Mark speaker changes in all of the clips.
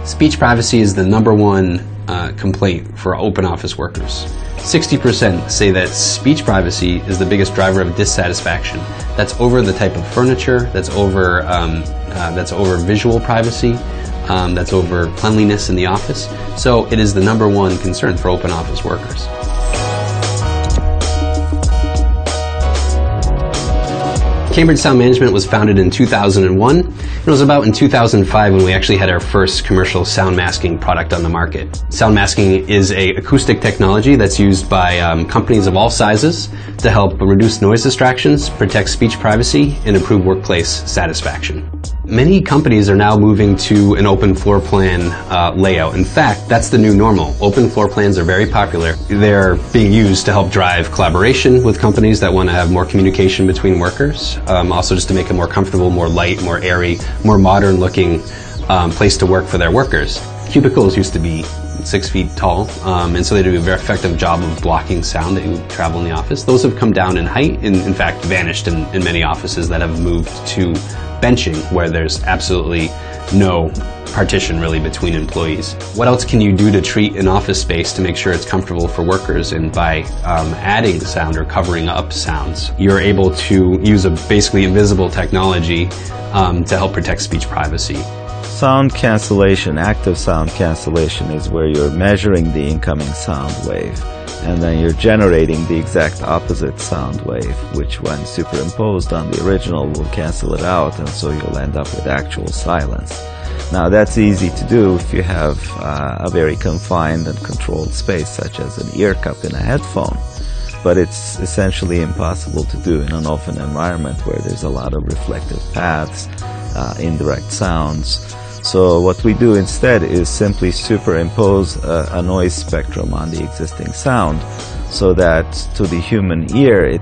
Speaker 1: Speech privacy is the #1 complaint for open office workers. 60% say that speech privacy is the biggest driver of dissatisfaction. That's over the type of furniture, that's over visual privacy, that's over cleanliness in the office. So it is the #1 concern for open office workers. Cambridge Sound Management was founded in 2001. It was about in 2005 when we actually had our first commercial sound masking product on the market. Sound masking is an acoustic technology that's used by companies of all sizes to help reduce noise distractions, protect speech privacy, and improve workplace satisfaction. Many companies are now moving to an open floor plan layout. In fact, that's the new normal. Open floor plans are very popular. They're being used to help drive collaboration with companies that want to have more communication between workers. Also just to make a more comfortable, more light, more airy, more modern looking place to work for their workers. Cubicles used to be 6 feet tall, and so they do a very effective job of blocking sound that you travel in the office. Those have come down in height and in fact vanished in many offices that have moved to benching, where there's absolutely no partition really between employees. What else can you do to treat an office space to make sure it's comfortable for workers? And by adding sound or covering up sounds, you're able to use a basically invisible technology to help protect speech privacy.
Speaker 2: Sound cancellation, active sound cancellation, is where you're measuring the incoming sound wave and then you're generating the exact opposite sound wave, which when superimposed on the original will cancel it out, and so you'll end up with actual silence. Now that's easy to do if you have a very confined and controlled space, such as an ear cup in a headphone, but it's essentially impossible to do in an open environment where there's a lot of reflective paths, indirect sounds. So what we do instead is simply superimpose a noise spectrum on the existing sound, so that to the human ear it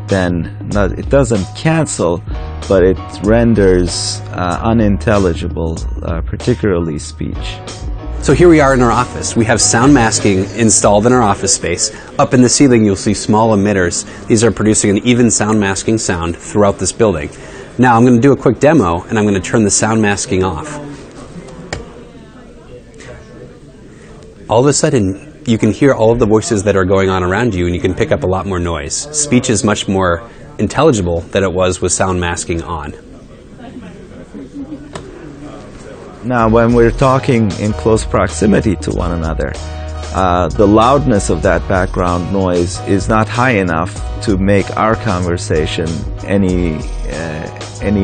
Speaker 2: doesn't cancel, but it renders unintelligible, particularly speech.
Speaker 1: So here we are in our office. We have sound masking installed in our office space. Up in the ceiling you'll see small emitters. These are producing an even sound masking sound throughout this building. Now I'm going to do a quick demo and I'm going to turn the sound masking off. All of a sudden you can hear all of the voices that are going on around you and you can pick up a lot more noise. Speech is much more intelligible than it was with sound masking on.
Speaker 2: Now when we're talking in close proximity to one another, the loudness of that background noise is not high enough to make our conversation any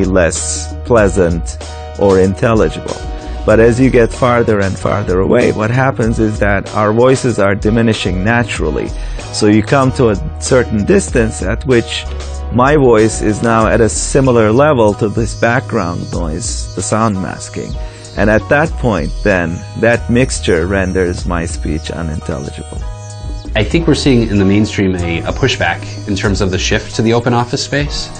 Speaker 2: less pleasant or intelligible. But as you get farther and farther away, what happens is that our voices are diminishing naturally. So you come to a certain distance at which my voice is now at a similar level to this background noise, the sound masking. And at that point, then, that mixture renders my speech unintelligible.
Speaker 1: I think we're seeing in the mainstream a pushback in terms of the shift to the open office space.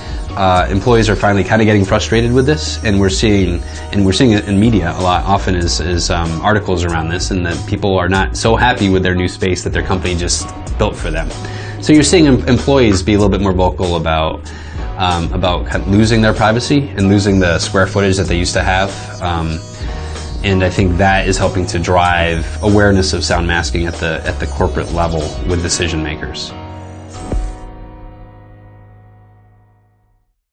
Speaker 1: Employees are finally kind of getting frustrated with this, and we're seeing it in media a lot often as articles around this, and that people are not so happy with their new space that their company just built for them. So you're seeing employees be a little bit more vocal about kind of losing their privacy and losing the square footage that they used to have. And I think that is helping to drive awareness of sound masking at the corporate level with decision makers.